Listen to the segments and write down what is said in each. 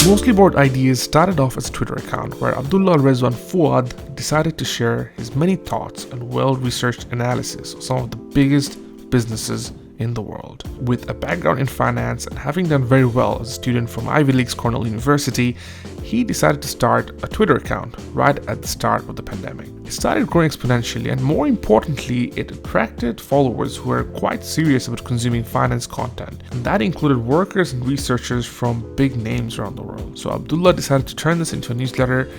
Mostly Bored Ideas started off as a Twitter account where Abdullah Rezwan Fuad decided to share his many thoughts and well-researched analysis of some of the biggest businesses in the world. With a background in finance and having done very well as a student from Ivy League's Cornell University, he decided to start a Twitter account right at the start of the pandemic. It started growing exponentially, and more importantly, it attracted followers who were quite serious about consuming finance content, and that included workers and researchers from big names around the world. So Abdullah decided to turn this into a newsletter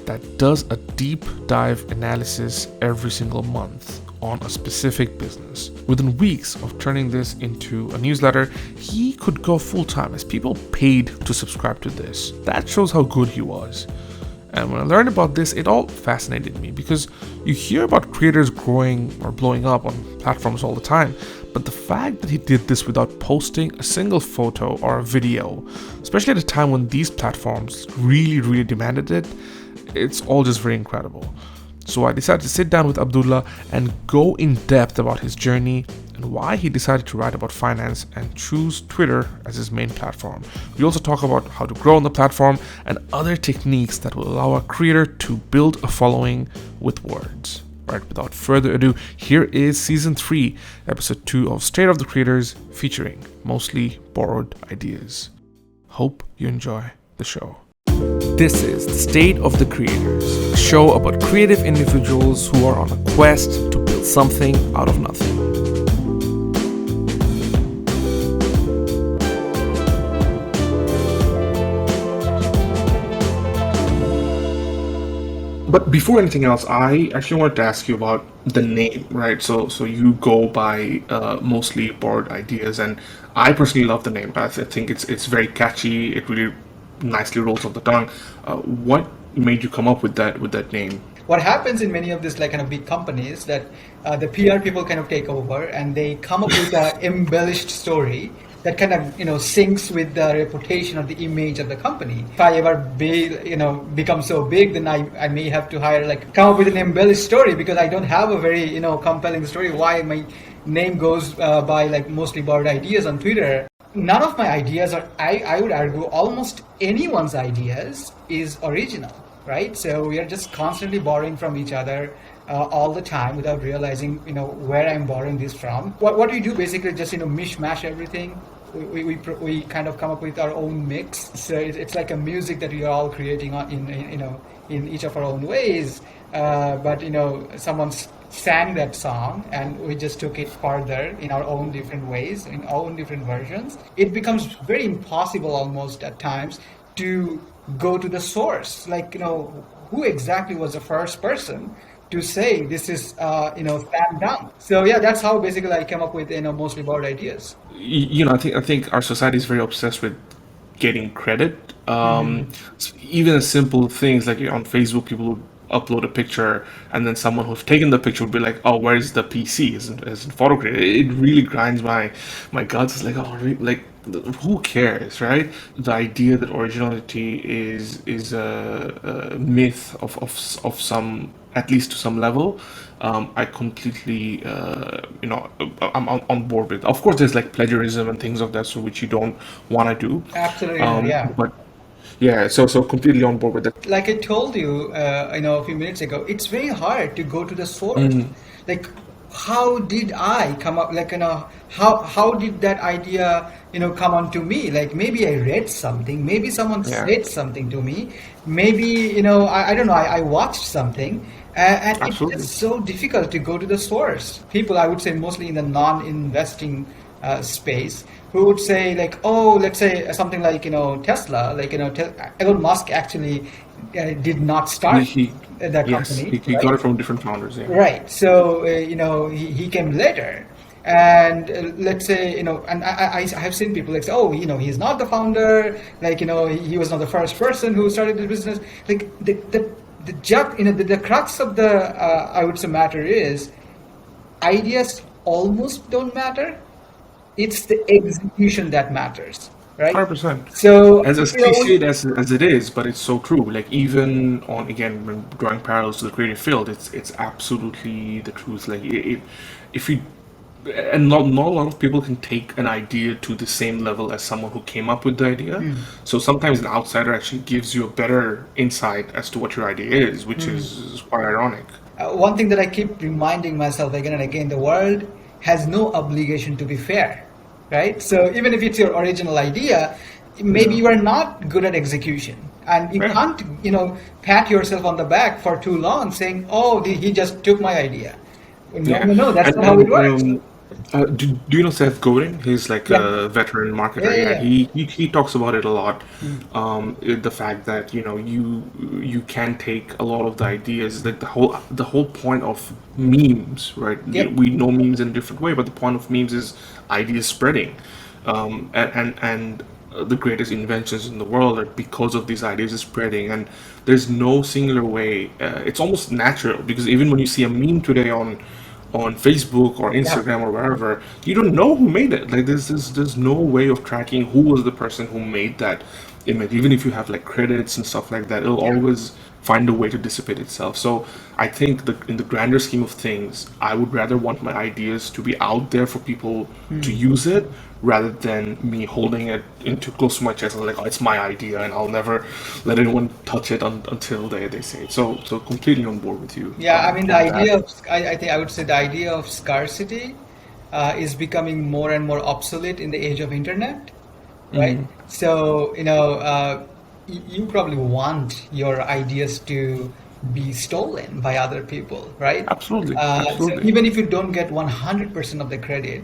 that does a deep dive analysis every single month on a specific business. Within weeks of turning this into a newsletter, he could go full-time as people paid to subscribe to this. That shows how good he was. And when I learned about this, it all fascinated me, because you hear about creators growing or blowing up on platforms all the time, but the fact that he did this without posting a single photo or a video, especially at a time when these platforms really demanded it, it's all just very incredible. So I decided to sit down with Abdullah and go in depth about his journey and why he decided to write about finance and choose Twitter as his main platform. We also talk about how to grow on the platform and other techniques that will allow a creator to build a following with words. Alright, without further ado, here is Season 3, Episode 2 of State of the Creators, featuring Mostly Borrowed Ideas. Hope you enjoy the show. This is The State of the Creators, a show about creative individuals who are on a quest to build something out of nothing. But before anything else, I actually wanted to ask you about the name, right? So you go by Mostly Borrowed Ideas, and I personally love the name. I think it's very catchy. It really nicely rolls off the tongue. What made you come up with that name? What happens in many of these kind of big companies that the PR people kind of take over and they come up with an embellished story that kind of syncs with the reputation or the image of the company. If I ever become so big, then I may have to come up with an embellished story, because I don't have a very compelling story why my name goes by Mostly Borrowed Ideas on Twitter. None of my ideas are, I would argue, almost anyone's ideas is original, right? So we are just constantly borrowing from each other all the time without realizing, where I'm borrowing this from. What we do basically just, mishmash everything. We kind of come up with our own mix. So it's like a music that we are all creating in each of our own ways. But someone's sang that song and we just took it further in our own different ways, in our own different versions. It becomes very impossible almost at times to go to the source. Who exactly was the first person to say this is slam dunk? So yeah, that's how basically I came up with Mostly Borrowed Ideas. I think our society is very obsessed with getting credit. Even as simple things like on Facebook, people upload a picture and then someone who's taken the picture would be like, oh, where's the PC? Isn't photo created? It really grinds my guts. It's like, oh, who cares, right? The idea that originality is a myth of some, at least to some level, I completely I'm on board with. Of course, there's plagiarism and things of that sort which you don't want to do. Absolutely, yeah. But yeah, so completely on board with that. Like I told you, a few minutes ago, it's very hard to go to the source. How did I come up? How did that idea, come onto me? Maybe I read something, maybe someone said something to me, maybe I don't know. I watched something, and Absolutely. it's so difficult to go to the source. People, I would say, mostly in the non-investing space, who would say let's say something like Tesla, Elon Musk actually did not start that company. He got it from different founders. Yeah. Right. So he came later, and let's say and I have seen people say, oh, he's not the founder. He was not the first person who started the business. The crux of the I would say matter is ideas almost don't matter. It's the execution that matters, right? 100%. So as cliched as it is, but it's so true. Even on, again, when drawing parallels to the creative field, it's absolutely the truth. If you and not a lot of people can take an idea to the same level as someone who came up with the idea. So sometimes an outsider actually gives you a better insight as to what your idea is, which is quite ironic. One thing that I keep reminding myself again and again, the world has no obligation to be fair, right? So even if it's your original idea, maybe you are not good at execution. And you Yeah. can't, pat yourself on the back for too long saying, oh, he just took my idea. No, Yeah, no, that's and not how it works. do you know Seth Godin? He's like Yeah, a veteran yeah, marketer. yeah, Yeah, yeah. he talks about it a lot. The fact that you can take a lot of the ideas, like the whole point of memes, right? Yep. We know memes in a different way, but the point of memes is ideas spreading, and the greatest inventions in the world are because of these ideas is spreading, and there's no singular way. It's almost natural because even when you see a meme today on Facebook or Yeah. Instagram or wherever, you don't know who made it. Like there's no way of tracking who was the person who made that image. Even if you have like credits and stuff like that, it'll Yeah. always find a way to dissipate itself. So I think in the grander scheme of things, I would rather want my ideas to be out there for people to use it rather than me holding it into close to my chest and like, oh, it's my idea and I'll never let anyone touch it until they say it. So completely on board with you Yeah, I mean, the on that. idea of, I think I would say the idea of scarcity is becoming more and more obsolete in the age of internet, right? So, you probably want your ideas to be stolen by other people, right? Absolutely, So absolutely. even if you don't get 100% of the credit,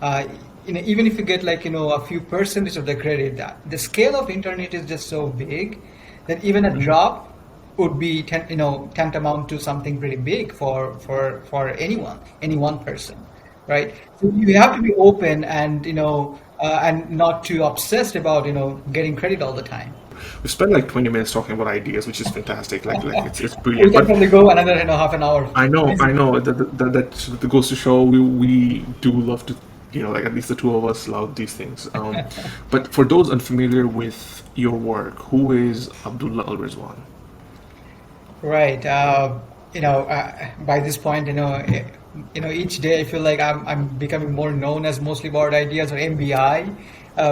uh, even if you get like, a few percentage of the credit, the scale of internet is just so big that even a drop would be tantamount to something pretty big for anyone, any one person, right? So you have to be open and not too obsessed about getting credit all the time. We spent like 20 minutes talking about ideas, which is fantastic. Like it's We brilliant. can But probably go another half an hour. I know that goes to show we do love to, like at least the two of us love these things. But for those unfamiliar with your work, who is Abdullah Al Rizwan? Right. By this point, each day I feel like I'm becoming more known as mostly about ideas or MBI,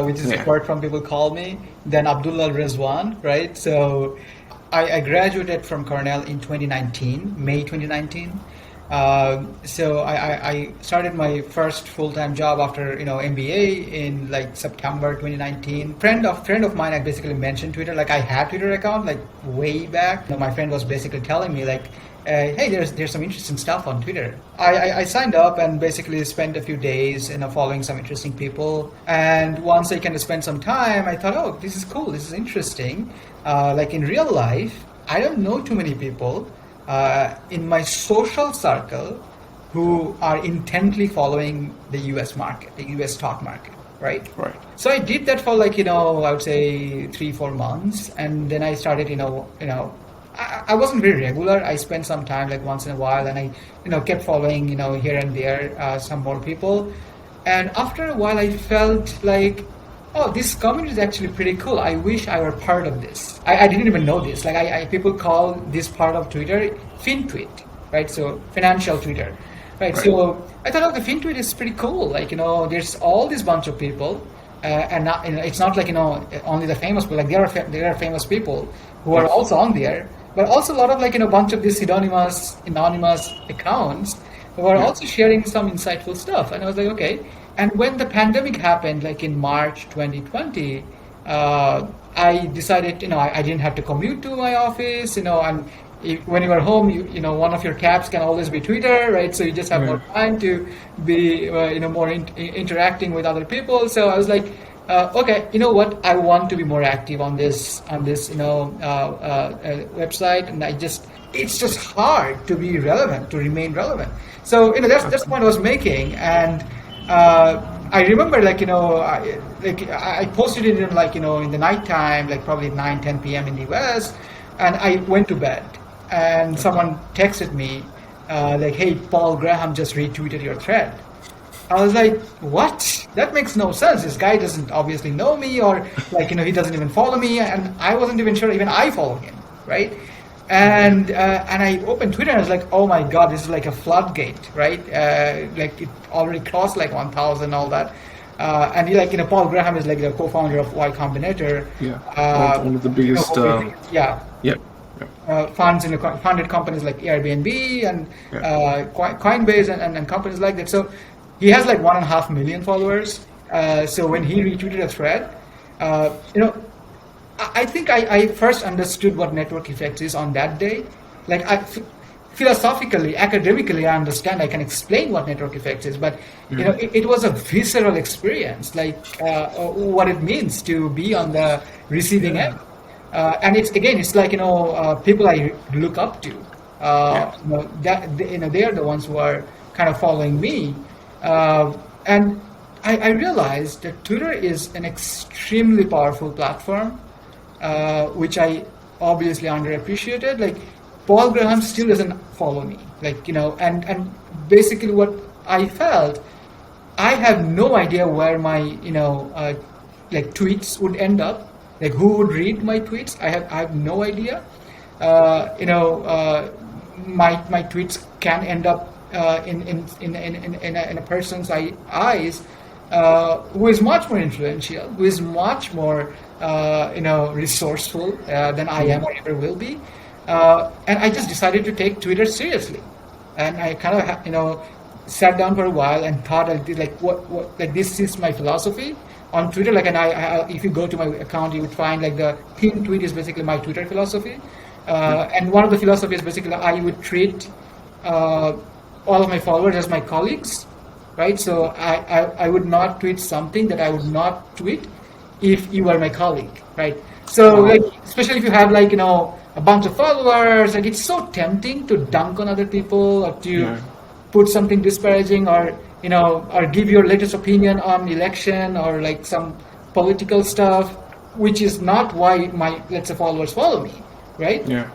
which is the Yeah. short form people call me, than Abdullah Rizwan, right? So I graduated from Cornell in 2019, May 2019. So I started my first full-time job after MBA in like September 2019. Friend of mine, I basically mentioned Twitter. Like I had Twitter account like way back. My friend was basically telling me like, hey, there's some interesting stuff on Twitter. I signed up and basically spent a few days following some interesting people. And once I kind of spent some time, I thought, oh, this is cool. This is interesting. Like in real life, I don't know too many people in my social circle who are intently following the US market, the US stock market, right? Right. So I did that for like, I would say 3-4 months. And then I started, I wasn't very regular. I spent some time like once in a while and I, kept following, here and there, some more people. And after a while, I felt like, oh, this community is actually pretty cool. I wish I were part of this. I didn't even know this. Like people call this part of Twitter FinTweet, right? So financial Twitter, right? Right. So I thought, oh, the FinTweet is pretty cool. Like, there's all this bunch of people, and not, it's not like only the famous people. Like there are famous people who are Yes. also on there, but also a lot of like bunch of these anonymous accounts who are Yeah. also sharing some insightful stuff. And I was like, okay. And when the pandemic happened, like in March 2020, I decided, I didn't have to commute to my office, and when you are home, one of your tabs can always be Twitter, right? So you just have more time to be, more interacting with other people. So I was like, okay, you know what? I want to be more active on this, website, and it's just hard to be relevant, to remain relevant. So that's the point I was making, and I remember I posted it in in the nighttime, like probably 9-10 p.m. in the US, and I went to bed, and someone texted me like, "Hey, Paul Graham just retweeted your thread." I was like, what? That makes no sense. This guy doesn't obviously know me, or he doesn't even follow me, and I wasn't even sure even I follow him, right? And I opened Twitter and I was like, oh my god, this is like a floodgate, right? Like it already crossed like 1,000, all that. And he, like, Paul Graham is like the co-founder of Y Combinator. Yeah, one of the biggest. Yeah, Yep, yep, funds funded companies like Airbnb and yeah. Coinbase and companies like that. So he has like 1.5 million followers. So when he retweeted a thread, uh, you know, I think I first understood what network effects is on that day. Like philosophically, academically, I understand. I can explain what network effects is, but it was a visceral experience, like what it means to be on the receiving end. Yeah, And it's like people I look up to. yeah, They are the ones who are kind of following me, and I realized that Twitter is an extremely powerful platform, which I obviously underappreciated. Like Paul Graham still doesn't follow me. Like and basically what I felt, I have no idea where my like tweets would end up. Like who would read my tweets? I have no idea. My tweets can end up in a person's eyes who is much more influential, who is much more resourceful than I am or ever will be. And I just decided to take Twitter seriously, and I kind of sat down for a while and thought like what like this is my philosophy on Twitter. Like, and if you go to my account, you would find like the pinned tweet is basically my Twitter philosophy. And one of the philosophies basically I would treat all of my followers as my colleagues, right? So I would not tweet something that I would not tweet if you are my colleague, right? So wow, like, especially if you have like a bunch of followers, like it's so tempting to dunk on other people or to yeah, put something disparaging, or or give your latest opinion on election or like some political stuff, which is not why my, let's say, followers follow me, right? yeah.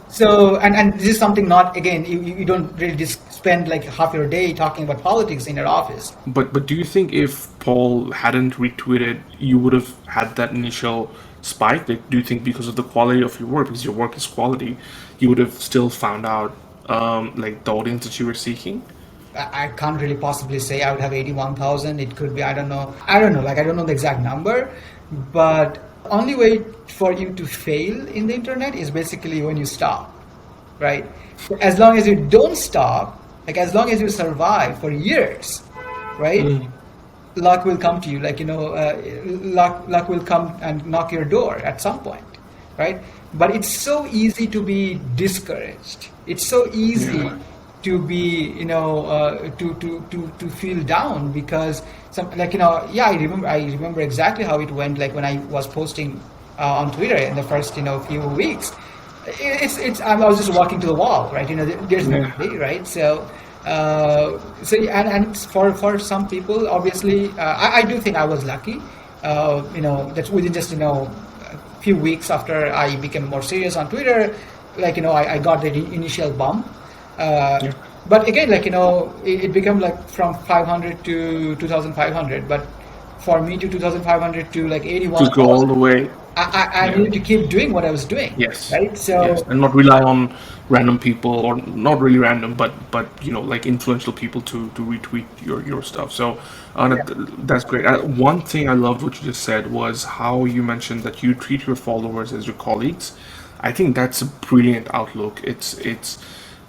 So, and this is something, not, again, you don't really just spend like half your day talking about politics in your office. But do you think if Paul hadn't retweeted, you would have had that initial spike? Like, do you think because of the quality of your work, because your work is quality, you would have still found out like the audience that you were seeking? I can't really possibly say I would have 81,000. It could be, I don't know. I don't know. Like, I don't know the exact number, but only way for you to fail in the internet is basically when you stop, right? So as long as you don't stop, like as long as you survive for years, right? Luck will come to you. Like, luck will come and knock your door at some point, right? But it's so easy to be discouraged. It's so easy Yeah, to be to feel down because some, like, yeah, I remember exactly how it went, like when I was posting on Twitter in the first few weeks. I was just walking to the wall, right? There's yeah, nobody, right? So and for some people, obviously, I do think I was lucky, that within just a few weeks after I became more serious on Twitter, like, I got the initial bump. uh, yeah. but again, like, it became like from 500 to 2,500, but for me to 2,500 to like To go all 81,000, the way. I Yeah. needed to keep doing what I was doing, Yes. right? Yes, So and not rely on random people, or not really random, but like influential people to retweet your stuff. So yeah. that's great. One thing I loved what you just said was how you mentioned that you treat your followers as your colleagues. I think that's a brilliant outlook. It's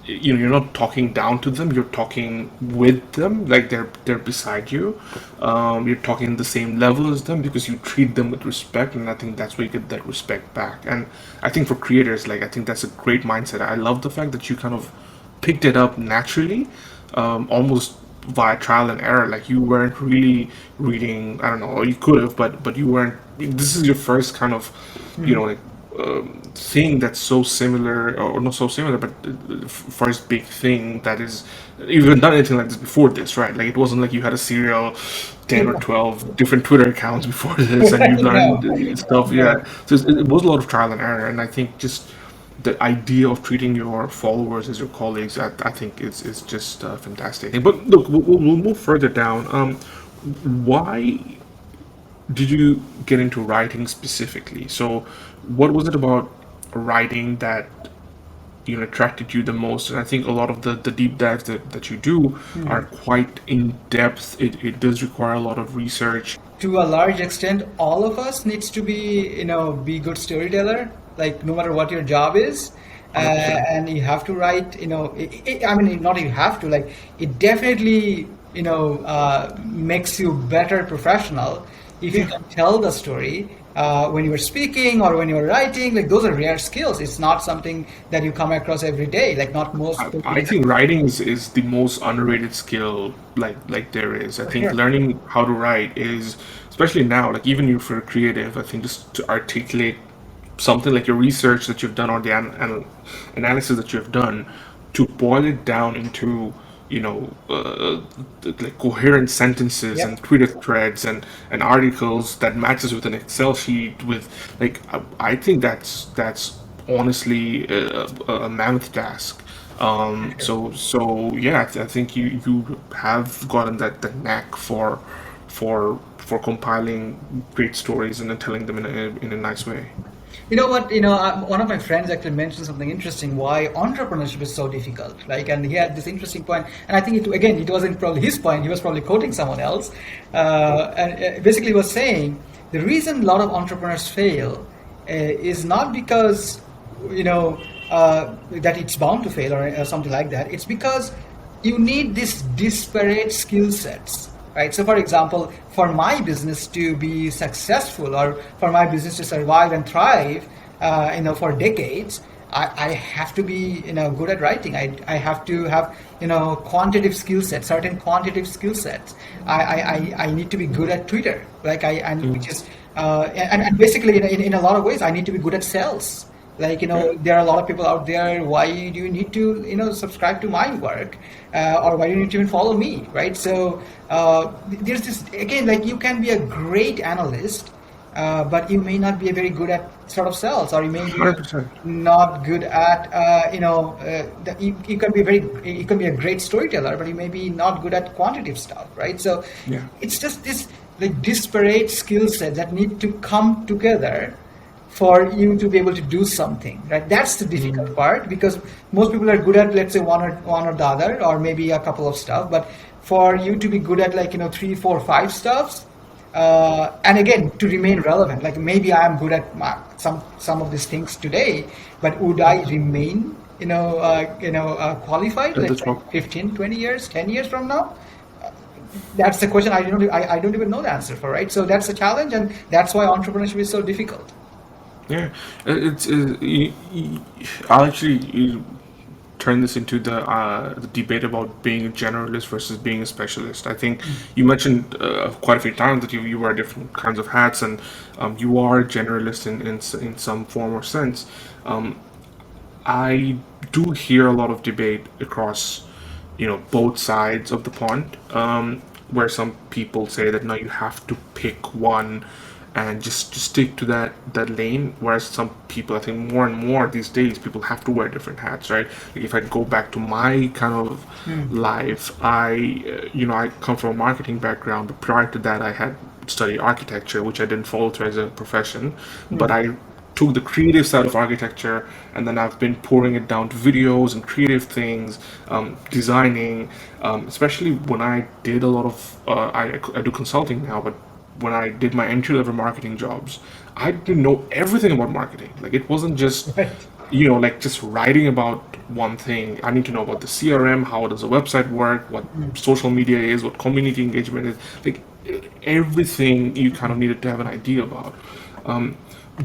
you're not talking down to them, you're talking with them, like they're beside you. You're talking the same level as them because you treat them with respect, and I think that's where you get that respect back. And I think for creators, like, I think that's a great mindset. I love the fact that you kind of picked it up naturally, almost via trial and error. Like, you weren't really reading, I don't know, or you could have, but you weren't. This is your first kind of, like, thing that's so similar, or not so similar, but the first big thing that is, you've even done anything like this before this, right? Like, it wasn't like you had a serial 10 or 12 different Twitter accounts before this, and you No, learned stuff. no. Yeah, so it was a lot of trial and error, and I think just the idea of treating your followers as your colleagues, I think is just fantastic. But look, we'll move further down. Why did you get into writing specifically? So, what was it about writing that attracted you the most? And I think a lot of the deep dives that you do are quite in depth. It does require a lot of research. To a large extent, all of us needs to be good storyteller, like no matter what your job is. 100%. And you have to write, I mean, not you have to, like, it definitely, makes you better professional if you Yeah. can tell the story when you're speaking or when you're writing. Like, those are rare skills. It's not something that you come across every day. Like, not most people. I think writing is the most underrated skill like there is. I For think sure. learning how to write is, especially now, like even if you're creative, I think just to articulate something like your research that you've done or the analysis that you've done, to boil it down into like coherent sentences and Yep. Twitter threads and articles that matches with an Excel sheet with like I think that's honestly a mammoth task. So yeah, I think you have gotten that knack for compiling great stories and then telling them in a nice way. You know what? One of my friends actually mentioned something interesting. Why entrepreneurship is so difficult? Like, and he had this interesting point. And I think it wasn't probably his point. He was probably quoting someone else. And basically was saying the reason a lot of entrepreneurs fail is not because that it's bound to fail or something like that. It's because you need these disparate skill sets, right? So, for example, for my business to be successful or for my business to survive and thrive, for decades, I have to be good at writing. I have to have quantitative skill sets, certain quantitative skill sets. I need to be good at Twitter, like which is and basically in a lot of ways I need to be good at sales. Like, Yeah. there are a lot of people out there. Why do you need to subscribe to my work, or why do you need to even follow me, right? So there's this, again, like, you can be a great analyst, but you may not be very good at sort of sales, or you may be 100%. not good at you can be a great storyteller, but you may be not good at quantitative stuff, right? So Yeah. it's just this, like, disparate skill set that need to come together for you to be able to do something, right? That's the difficult part, because most people are good at, let's say, one or the other, or maybe a couple of stuff. But for you to be good at, like, 3, 4, 5 stuffs, and again, to remain relevant, like, maybe I am good at some of these things today, but would I remain qualified, let's That's say, what. 15, 20 years, 10 years from now? That's the question I don't even know the answer for, right? So that's a challenge, and that's why entrepreneurship is so difficult. Yeah, it's I'll actually turn this into the debate about being a generalist versus being a specialist. I think you mentioned quite a few times that you wear different kinds of hats, and you are a generalist in some form or sense. I do hear a lot of debate across, both sides of the pond, where some people say that no, you have to pick one and just stick to that lane. Whereas some people, I think more and more these days, people have to wear different hats, right? Like if I go back to my kind of life, I come from a marketing background, but prior to that, I had studied architecture, which I didn't follow through as a profession, but Hmm. I took the creative side of architecture and then I've been pouring it down to videos and creative things, designing, especially when I did a lot of, I do consulting now, but when I did my entry level marketing jobs, I didn't know everything about marketing. Like it wasn't just, Right. like just writing about one thing. I need to know about the CRM, how does a website work, what social media is, what community engagement is, like everything you kind of needed to have an idea about. Um,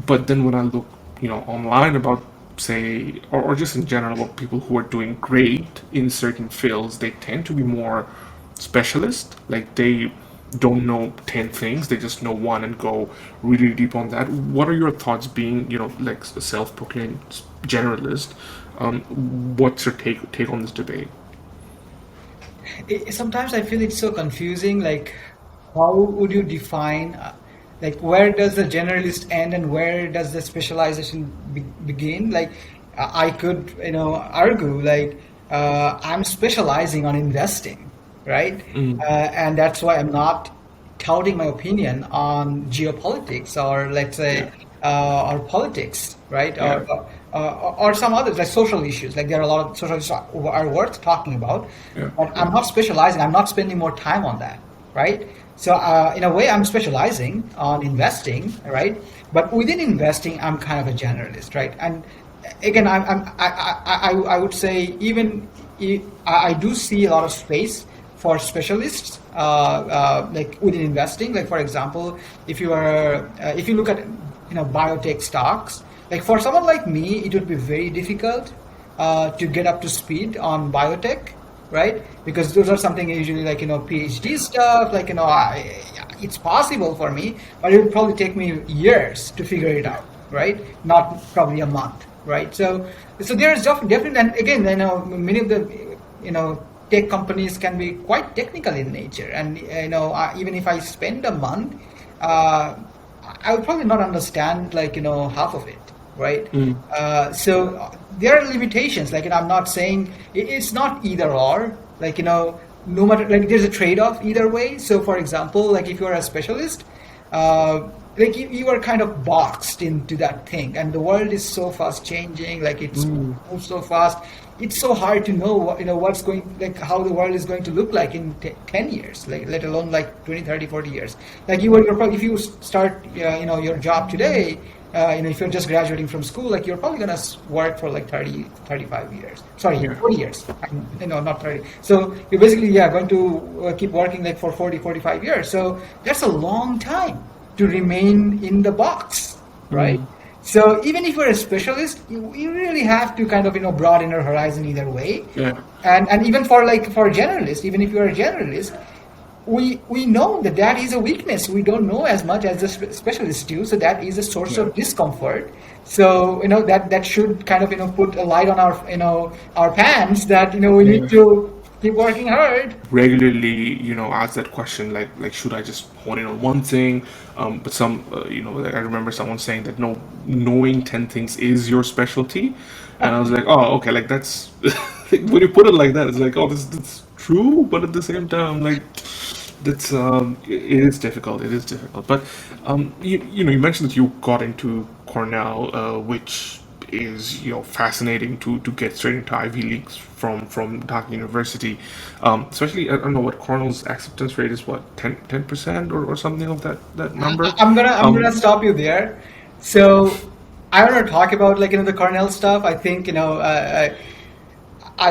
but then when I look, online about, say, or just in general about people who are doing great in certain fields, they tend to be more specialist. Like they don't know 10 things, they just know one and go really deep on that. What are your thoughts being, like a self-proclaimed generalist? What's your take on this debate? Sometimes I feel it's so confusing. Like, how would you define, like, where does the generalist end and where does the specialization begin? Like, I could, argue, like, I'm specializing on investing, right? Mm, And that's why I'm not touting my opinion on geopolitics, or let's yeah, say, or politics, right? yeah, or some others like social issues. Like there are a lot of social issues are worth talking about, Yeah. but I'm not specializing. I'm not spending more time on that, right? So in a way, I'm specializing on investing, right? But within investing, I'm kind of a generalist, right? And again, I would say even I do see a lot of space for specialists, like within investing. Like for example, if you look at biotech stocks, like for someone like me, it would be very difficult to get up to speed on biotech, right? Because those are something usually like PhD stuff. Like it's possible for me, but it would probably take me years to figure it out, right? Not probably a month, right? So there's definitely, and again, many of the tech companies can be quite technical in nature, and even if I spend a month, I would probably not understand like half of it, right? So there are limitations. Like I'm not saying it's not either or. Like no matter, like there's a trade-off either way. So for example, like if you're a specialist, like you are kind of boxed into that thing, and the world is so fast changing. Like it's moves so fast. It's so hard to know what's going, like how the world is going to look like in 10 years, like let alone like 20, 30, 40 years. Like you're probably, if you start your job today, if you're just graduating from school, like you're probably going to work for like 30, 35 years. Sorry, 40 years. Not 30. So you're basically, going to keep working like for 40, 45 years. So that's a long time to remain in the box, right? So even if you're a specialist, you really have to kind of broaden your horizon either way. Yeah. And even for generalists, even if you're a generalist, we know that is a weakness. We don't know as much as the specialists do, so that is a source of discomfort. So that should kind of put a light on our pants that we need to keep working hard. Regularly, ask that question like should I just hone in on one thing? But some, like I remember someone saying that no, knowing 10 things is your specialty, and I was like, oh, okay, like that's when you put it like that, it's like, oh, that's true, but at the same time, like that's it is difficult. It is difficult. But you mentioned that you got into Cornell, which is fascinating to get straight into Ivy Leagues from Dhaka University. Especially I don't know what Cornell's acceptance rate is. What 10% or something of that number. I'm gonna stop you there. So I want to talk about the Cornell stuff. I think I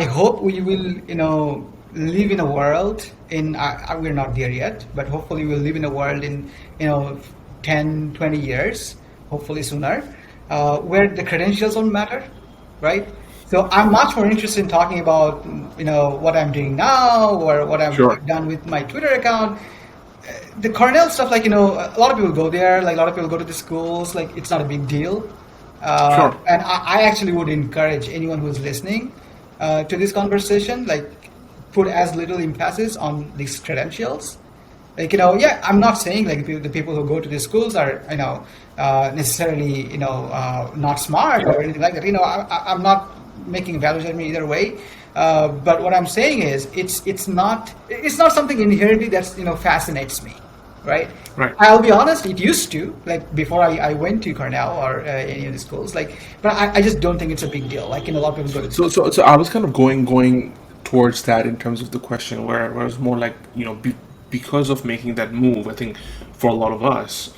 hope we will live in a world we're not there yet, but hopefully we'll live in a world in 10, 20 years, hopefully sooner, where the credentials don't matter, right? So I'm much more interested in talking about what I'm doing now or what I've done with my Twitter account. The Cornell stuff, like a lot of people go there, like a lot of people go to the schools, like it's not a big deal. And I actually would encourage anyone who's listening to this conversation, like put as little emphasis on these credentials. Like I'm not saying like the people who go to these schools are necessarily not smart or anything like that. I'm not making a value judgment either way. But what I'm saying is it's not something inherently that's fascinates me, right? Right. I'll be honest, it used to, like before I went to Cornell or any of the schools, like, but I just don't think it's a big deal. Like a lot of people go to So I was kind of going towards that in terms of the question where it was more like because of making that move. I think for a lot of us,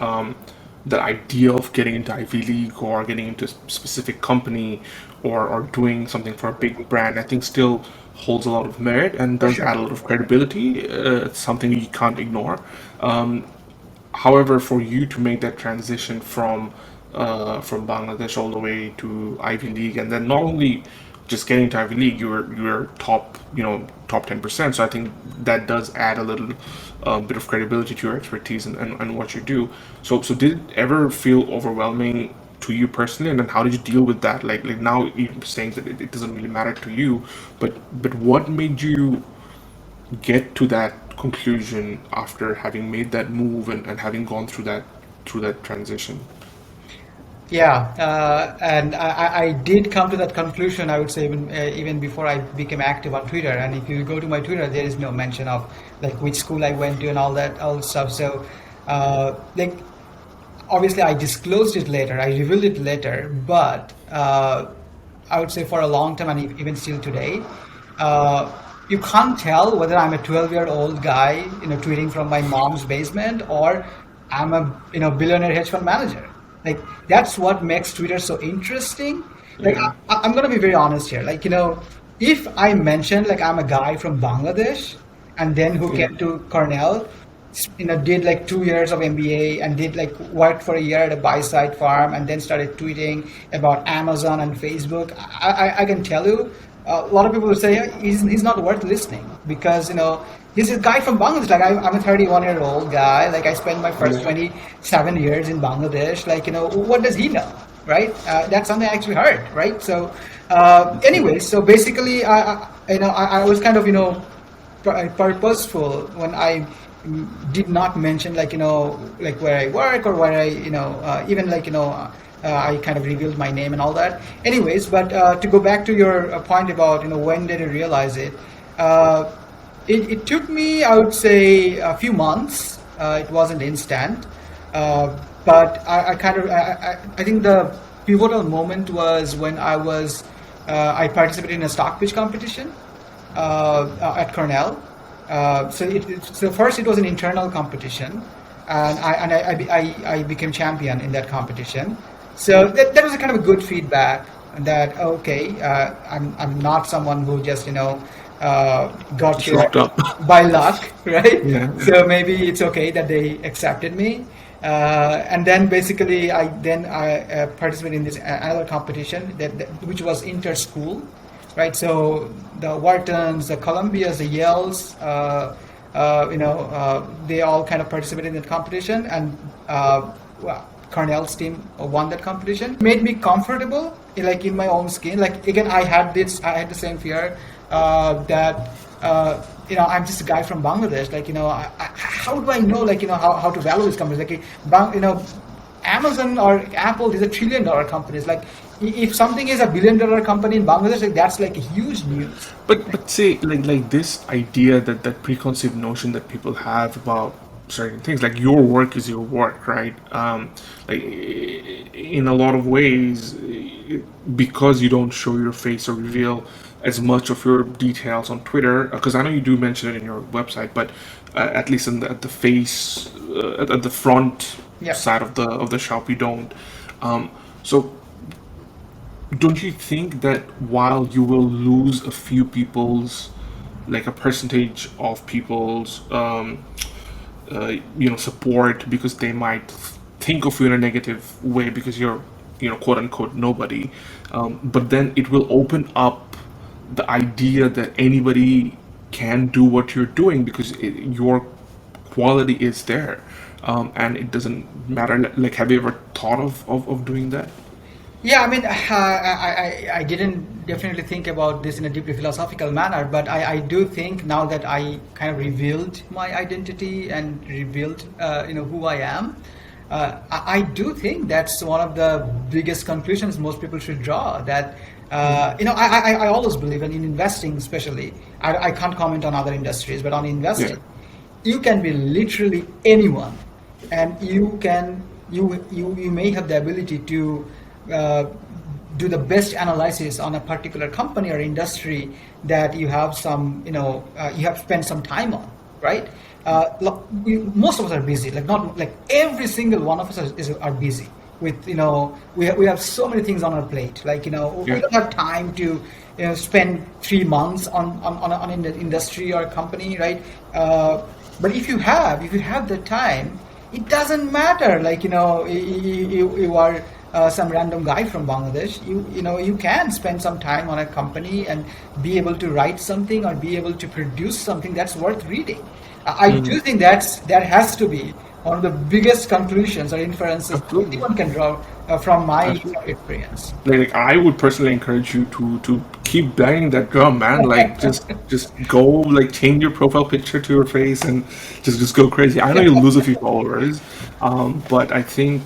the idea of getting into Ivy League or getting into a specific company or doing something for a big brand, I think still holds a lot of merit and does add a lot of credibility. It's something you can't ignore. However, for you to make that transition from Bangladesh all the way to Ivy League, and then not only just getting to Ivy League, you're top 10%. So I think that does add a little bit of credibility to your expertise and what you do. So did it ever feel overwhelming to you personally, and then how did you deal with that? Like now you're saying that it doesn't really matter to you, but what made you get to that conclusion after having made that move and having gone through that transition? Yeah, and I did come to that conclusion. I would say even before I became active on Twitter. And if you go to my Twitter, there is no mention of like which school I went to and all that stuff. So, like obviously I disclosed it later, I revealed it later. But I would say for a long time and even still today, uh, you can't tell whether I'm a 12-year-old guy, tweeting from my mom's basement, or I'm a, billionaire hedge fund manager. Like that's what makes Twitter so interesting. Like Yeah. I'm gonna be very honest here. Like if I mention like I'm a guy from Bangladesh and then who Yeah. came to Cornell, did like 2 years of MBA and did like worked for a year at a buy side farm and then started tweeting about Amazon and Facebook. I can tell you, a lot of people will say, "Yeah, he's not worth listening because he's a guy from Bangladesh. Like I'm a 31-year-old guy. Like I spent my first Yeah. 27 years in Bangladesh. Like what does he know, right? That's something I actually heard, right? So anyway, so basically, I was kind of purposeful when I did not mention like like where I work or where I even like I kind of revealed my name and all that. Anyways, but to go back to your point about when did I realize it? Uh, it took me, I would say, a few months. It wasn't instant, but I kind of I think the pivotal moment was when I participated in a stock pitch competition at Cornell. So first it was an internal competition, and I became champion in that competition. So that was a kind of a good feedback that okay, I'm not someone who just got Just here rocked up. by luck, right? Yeah. So maybe it's okay that they accepted me. And then basically I participated in this another competition which was inter-school, right? So the Whartons, the Columbias, the Yales, they all kind of participated in that competition, and well, Cornell's team won that competition. It made me comfortable, like in my own skin. Like again, I had the same fear that I'm just a guy from Bangladesh. Like how do I know like how to value these companies? Like Amazon or Apple, these are $1 trillion companies. Like if something is $1 billion company in Bangladesh, like that's like a huge news. But say like this idea that preconceived notion that people have about certain things, like your work is your work, right? Like in a lot of ways, because you don't show your face or reveal as much of your details on Twitter, because I know you do mention it in your website, but at least at the face, at the front Yeah. side of the shop, you don't. So don't you think that while you will lose a few people's, like a percentage of people's support because they might think of you in a negative way because you're quote unquote nobody, but then it will open up the idea that anybody can do what you're doing because your quality is there, and it doesn't matter. Like, have you ever thought of doing that? Yeah, I mean, I didn't definitely think about this in a deeply philosophical manner, but I do think now that I kind of revealed my identity and revealed, who I am, I do think that's one of the biggest conclusions most people should draw. That, I always believe in investing, especially. I can't comment on other industries, but on Yeah. investing, you can be literally anyone, and you may have the ability to uh, do the best analysis on a particular company or industry that you have you have spent some time on, right? Most of us are busy, like not like every single one of us are busy with we have so many things on our plate, like we Yeah. don't have time to spend 3 months on an industry or a company, right? But if you have the time, it doesn't matter. Like you are some random guy from Bangladesh. You can spend some time on a company and be able to write something or be able to produce something that's worth reading. I do think that has to be one of the biggest conclusions or inferences Absolutely. anyone can draw from my Absolutely. experience. Like I would personally encourage you to keep banging that drum, man. Like just go, like change your profile picture to your face and just go crazy. I know you'll lose a few followers, but I think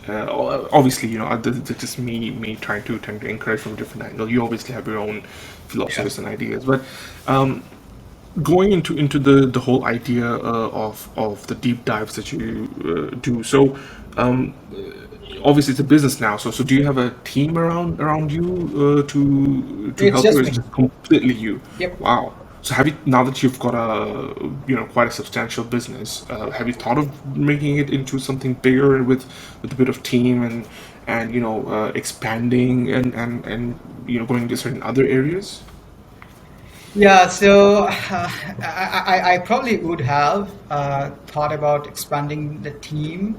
obviously that's just me trying to encourage from a different angle. You obviously have your own Yeah. philosophies and ideas, but going into the whole idea of the deep dives that you do. So obviously it's a business now. So do you have a team around you to It's help you, or just is me. it just completely you? Yep. Wow. So have you, now that you've got a, quite a substantial business, have you thought of making it into something bigger with a bit of team and expanding and going into certain other areas? Yeah, so I probably would have thought about expanding the team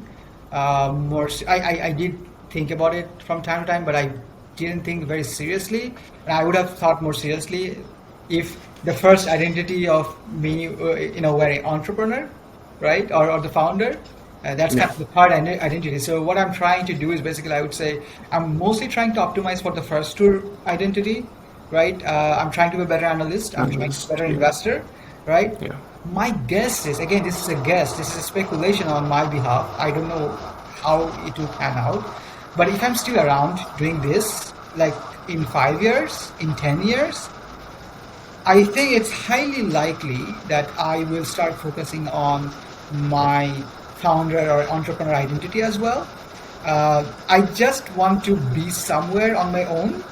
more. I did think about it from time to time, but I didn't think very seriously. And I would have thought more seriously if the first identity of me, were an entrepreneur, right, or the founder. That's kind Yeah. of the third identity. So what I'm trying to do is basically, I would say, I'm mostly trying to optimize for the first two identity, right? I'm trying to be a better analyst. I'm trying to be a Analyst. better Yeah. investor, right? Yeah. My guess is, again, this is a guess. This is a speculation on my behalf. I don't know how it will pan out. But if I'm still around doing this, like in 5 years, in 10 years, I think it's highly likely that I will start focusing on my founder or entrepreneur identity as well. I just want to be somewhere on my own,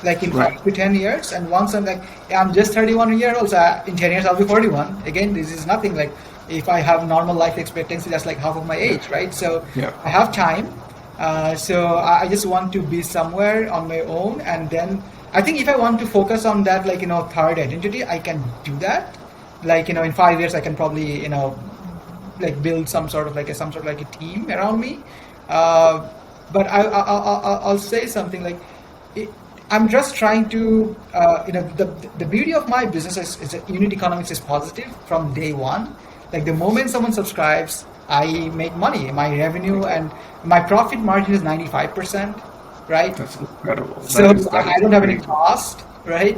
like in Right. 5 to 10 years. And once I'm like, yeah, I'm just 31 years old, so in 10 years I'll be 41. Again, this is nothing like if I have normal life expectancy, that's like half of my Yeah. age, right? So Yeah. I have time. So I just want to be somewhere on my own, and then I think if I want to focus on that, like third identity, I can do that. Like in 5 years, I can probably like build some sort of like a team around me. Uh, but I'll say something like it, I'm just trying to the beauty of my business is that unit economics is positive from day one. Like the moment someone subscribes, I make money. My revenue and my profit margin is 95%, right? That's incredible. So That is I don't have any crazy. cost, right?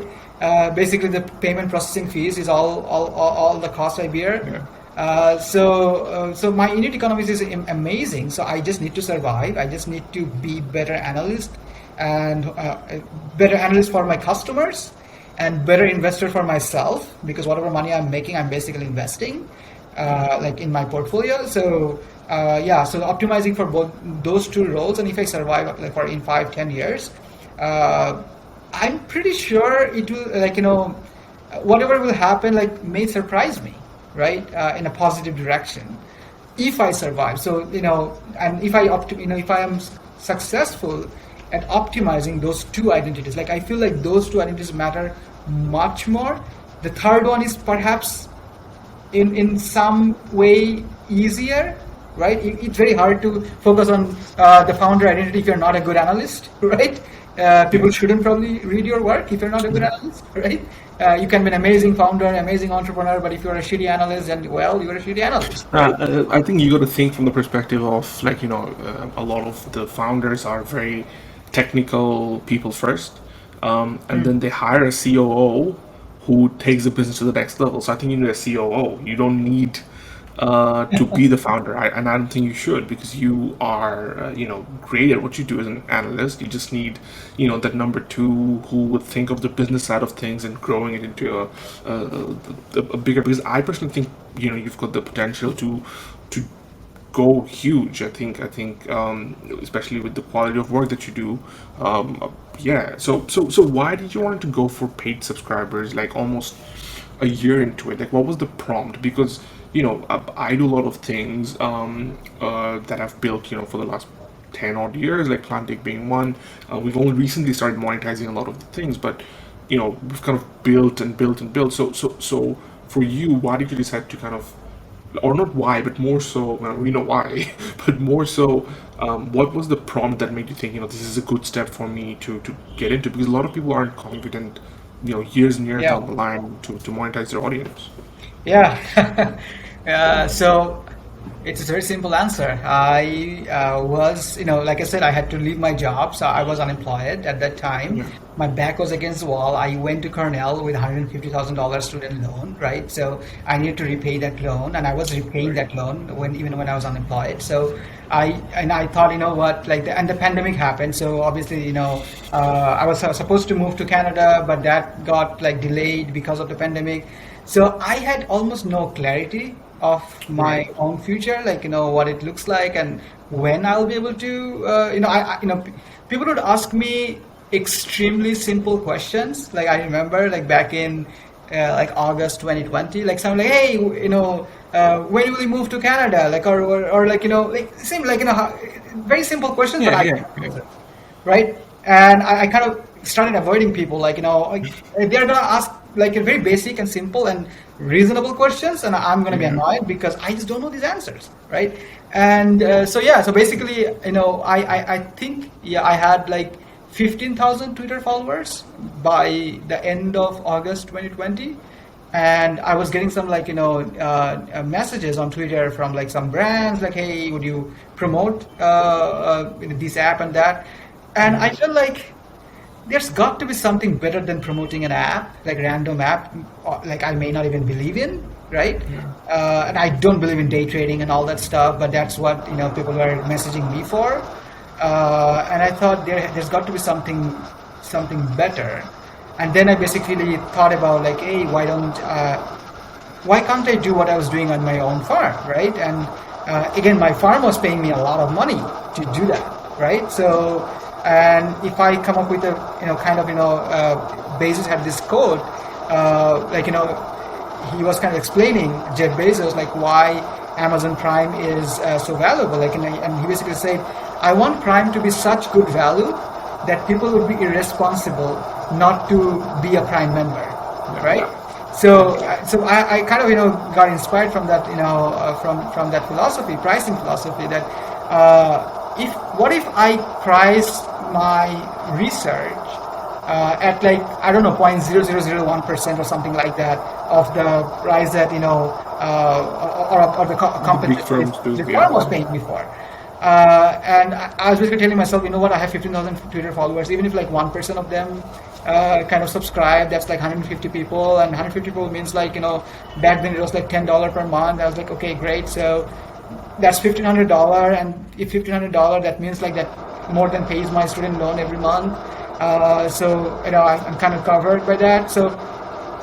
Basically, the payment processing fees is all the cost I bear. Yeah. So my unit economics is amazing. So I just need to survive. I just need to be better analyst and better analyst for my customers and better investor for myself, because whatever money I'm making, I'm basically investing like in my portfolio. So yeah, so optimizing for both those two roles, and if I survive like for in 5 10 years, uh, I'm pretty sure it will whatever will happen like may surprise me, right, in a positive direction if I survive. So and if if I am successful at optimizing those two identities, like I feel like those two identities matter much more. The third one is perhaps in some way easier, right? It's very hard to focus on the founder identity if you're not a good analyst, right? People Yeah. shouldn't probably read your work if you're not a good Yeah. analyst, right? You can be an amazing founder, amazing entrepreneur, but if you're a shitty analyst, then well, you're a shitty analyst, right? I think you got to think from the perspective of like a lot of the founders are very technical people first, and then they hire a COO who takes the business to the next level. So I think you need a COO. You don't need to be the founder, and I don't think you should, because you are great at what you do as an analyst. You just need that number two who would think of the business side of things and growing it into a bigger. Because I personally think you've got the potential to go huge. I think especially with the quality of work that you do. Yeah. So why did you want to go for paid subscribers? Like almost a year into it, like what was the prompt? Because I do a lot of things that I've built for the last 10 odd years, like Plantic being one. We've only recently started monetizing a lot of the things, but we've kind of built and built and built. So for you, why did you decide to kind of, or not why, but more so, well, we know why, but more so, what was the prompt that made you think, this is a good step for me to get into? Because a lot of people aren't confident, years and years Yeah. down the line to monetize their audience. Yeah. So it's a very simple answer. I was, like I said, I had to leave my job, so I was unemployed at that time. Yeah. My back was against the wall. I went to Cornell with $150,000 student loan, right? So I needed to repay that loan, and I was repaying Right. that loan even when I was unemployed. So I thought, what, like, and the pandemic happened. So obviously, I was supposed to move to Canada, but that got like delayed because of the pandemic. So I had almost no clarity of my Right. own future, like what it looks like and when I'll be able to. People would ask me extremely simple questions. Like I remember, like back in like August 2020, like someone like, hey, when will you move to Canada? Like or like like same like very simple questions, but Yeah, I yeah, can't yeah. answer, right? And I kind of started avoiding people, like like they're gonna ask like a very basic and simple and reasonable questions, and I'm gonna be Yeah. annoyed because I just don't know these answers, right? And so yeah, so basically, I think yeah, I had like 15,000 Twitter followers by the end of August 2020, and I was getting some like messages on Twitter from like some brands like, hey, would you promote this app and that? And I felt like there's got to be something better than promoting an app, like random app, like I may not even believe in, right? Yeah. And I don't believe in day trading and all that stuff, but that's what people were messaging me for. And I thought there's got to be something better. And then I basically thought about like, hey, why can't I do what I was doing on my own farm, right? And again, my farm was paying me a lot of money to do that, right? So, and if I come up with a Bezos had this quote, he was kind of explaining Jeff Bezos like why Amazon Prime is so valuable, like, and he basically said, I want Prime to be such good value that people would be irresponsible not to be a Prime member, Yeah. right? So I kind of got inspired from that from that philosophy, pricing philosophy. That if what if I price my research at like I don't know 0.0001% or something like that of the price that or the The company big firms do. the Yeah. firm was paying me for. And I was basically telling myself, you know what, I have 15,000 Twitter followers. Even if like 1% of them kind of subscribe, that's like 150 people. And 150 people means like, back then it was like $10 per month. I was like, okay, great. So that's $1,500. And if $1,500, that means like that more than pays my student loan every month. So, I'm kind of covered by that. So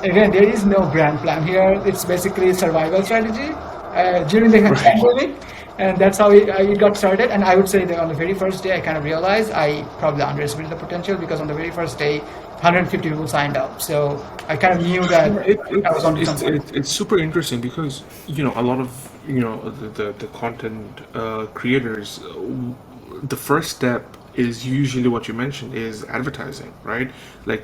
again, there is no grand plan here. It's basically a survival strategy during the Right. pandemic, and that's how it got started. And I would say that on the very first day, I kind of realized I probably underestimated the potential because on the very first day, 150 people signed up. So I kind of knew that Yeah, I was onto something. it's super interesting because a lot of the content creators, the first step is usually what you mentioned is advertising, right? Like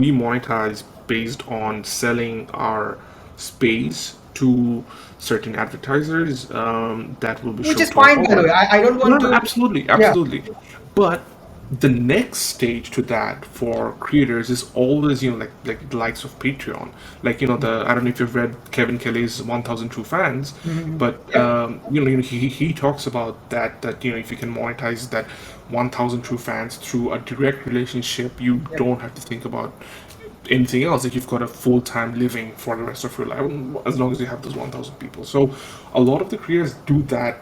we monetize based on selling our space to certain advertisers that will be Which shown is to our fine, by the way. followers. I don't No, want no, to. absolutely, Yeah. absolutely. But the next stage to that for creators is always, like the likes of Patreon. Like, the I don't know if you've read Kevin Kelly's 1,000 True Fans, but Yeah. he talks about that if you can monetize that 1,000 True Fans through a direct relationship, you Yeah. don't have to think about anything else. Like you've got a full time living for the rest of your life as long as you have those 1,000 people. So a lot of the creators do that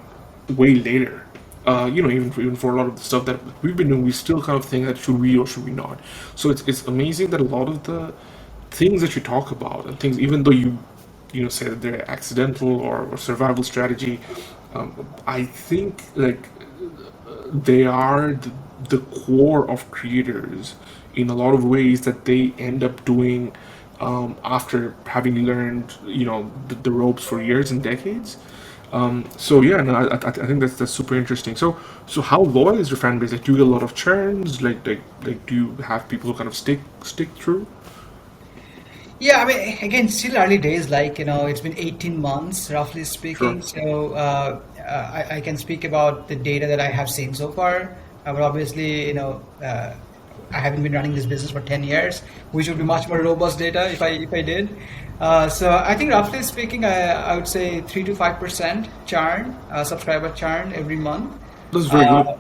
way later. Even for a lot of the stuff that we've been doing, we still kind of think that should we or should we not. So it's amazing that a lot of the things that you talk about and things, even though you say that they're accidental or survival strategy, I think like they are the core of creators in a lot of ways that they end up doing after having learned the ropes for years and decades. So yeah, no, I think that's super interesting. So how loyal is your fan base? Like, do you get a lot of churns? Like do you have people who kind of stick through? Yeah, I mean, again, still early days. Like it's been 18 months, roughly Sure. speaking. So I can speak about the data that I have seen so far. But obviously, I haven't been running this business for 10 years, which would be much more robust data if I did. So I think roughly speaking, I would say 3 to 5% churn, subscriber churn every month. That's very Uh, good.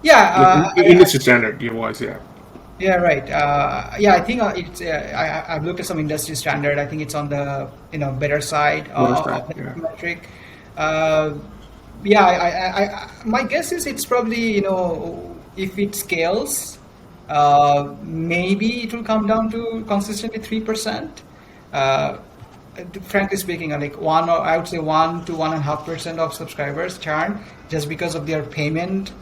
yeah, Like industry standard, wise, yeah. yeah, right. Yeah, I think it's. I've looked at some industry standard. I think it's on the better side What is of that? the Yeah. metric. Uh, yeah, my guess is it's probably if it scales, maybe it will come down to consistently 3%. Uh, frankly speaking, like I would say 1 to 1.5% of subscribers churn just because of their payment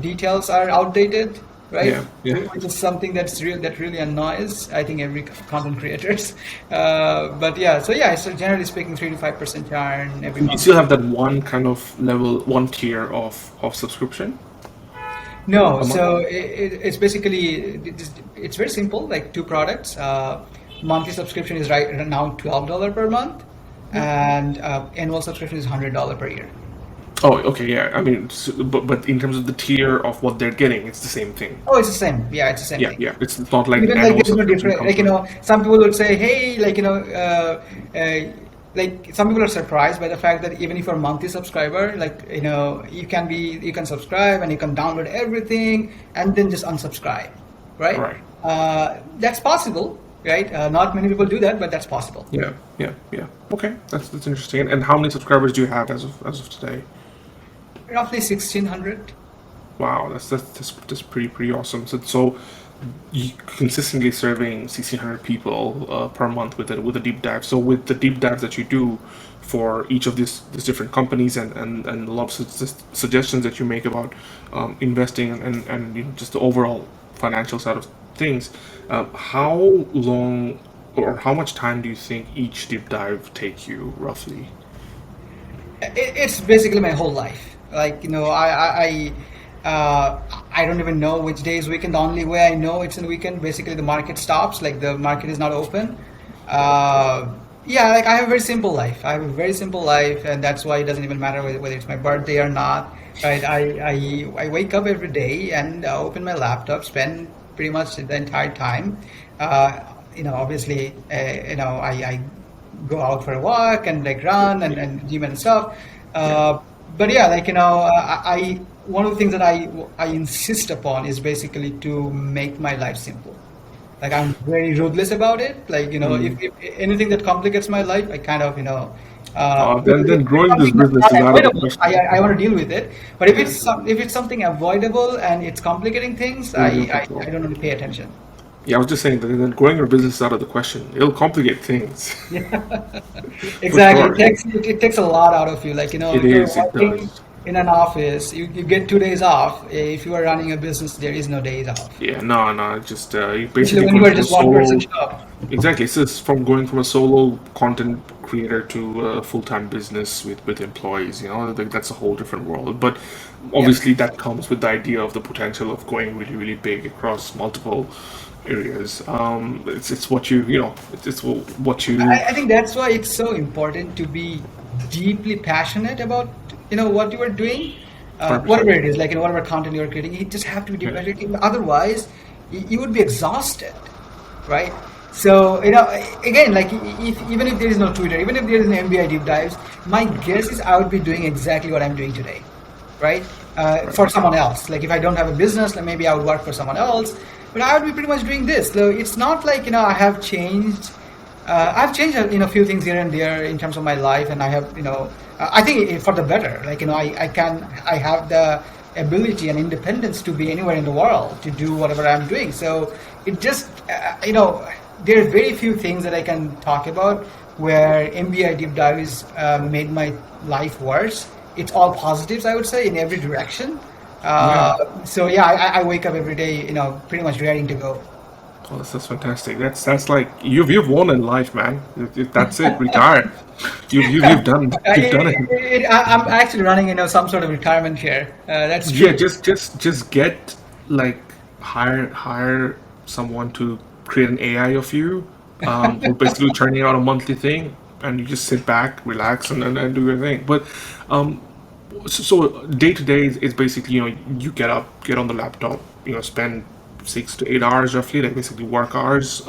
details are outdated, right? Yeah, yeah. Which is something that really annoys, I think, every content creators. But yeah, so generally speaking, 3 to 5% churn every You month. still have that one kind of level, one tier of subscription No, a month? so it's basically it's very simple, like two products. Monthly subscription is right now $12 per month, and annual subscription is $100 per year. Oh, okay, yeah. I mean, but in terms of the tier of what they're getting, it's the same thing. Oh, it's the same. Yeah, it's the same Yeah, thing. yeah. It's not like Even like annual there's no subscription different. comes Like with. some people would say, hey, like some people are surprised by the fact that even if you're a monthly subscriber, like you can subscribe and you can download everything and then just unsubscribe, right? Right. That's possible, right? Not many people do that, but that's possible. Yeah, yeah, yeah. Okay, that's interesting. And how many subscribers do you have as of today? Roughly 1,600. Wow, that's pretty awesome. So you consistently serving 1,600 people per month with a deep dive. So with the deep dives that you do for each of these different companies and a lot of suggestions that you make about investing and just the overall financial side of things, how long or how much time do you think each deep dive take you roughly? It's basically my whole life. Like I don't even know which day is weekend. The only way I know it's in weekend, basically the market stops. Like the market is not open. Yeah, like I have a very simple life. I have a very simple life, and that's why it doesn't even matter whether it's my birthday or not. Right? I wake up every day and open my laptop, spend pretty much the entire time. Obviously, I go out for a walk and like run and gym and stuff. Yeah. But yeah, like I one of the things that I insist upon is basically to make my life simple. Like I'm very ruthless about it. Like if anything that complicates my life, I kind of Then if it's growing this something that's business not is out of the avoidable, question. I want to deal with it. But if Yeah. it's something avoidable and it's complicating things, You're in control. I don't really pay attention. Yeah, I was just saying that then growing your business is out of the question. It'll complicate things. For Exactly. sure. It takes a lot out of you. Like, It if you're is, it working does. in an office, you get 2 days off. If you are running a business, there is no days off. Yeah, no, just you Especially basically when you going are from a just one person solo. shop. Exactly, it's just from going from a solo content creator to a full-time business with employees. That's a whole different world. But Yeah. obviously, that comes with the idea of the potential of going really, really big across multiple areas. It's what it's what you. I think that's why it's so important to be deeply passionate about what you are doing, whatever 100%. it is, like whatever content you are creating. You just have to be deeply Yeah. passionate. Otherwise, you would be exhausted, right? So again, like even if there is no Twitter, even if there is an MBI deep dives, my guess is I would be doing exactly what I'm doing today, right? For someone else. Like if I don't have a business, then maybe I would work for someone else. But I would be pretty much doing this. So it's not like I have changed. I've changed a few things here and there in terms of my life, and I have I think for the better. Like I have the ability and independence to be anywhere in the world to do whatever I'm doing. So it just there are very few things that I can talk about where MBI deep dives made my life worse. It's all positives, I would say, in every direction. Yeah. So yeah, I wake up every day, pretty much ready to go. Oh, that's fantastic. That's like you've won in life, man. That's it. Retire. You've done it. I'm actually running, some sort of retirement here. That's Yeah, true. just get like hire someone to create an AI of you, or basically turning out a monthly thing, and you just sit back, relax, and do your thing. But um, so day to day is basically you get up, get on the laptop, spend 6 to 8 hours roughly, like basically work hours.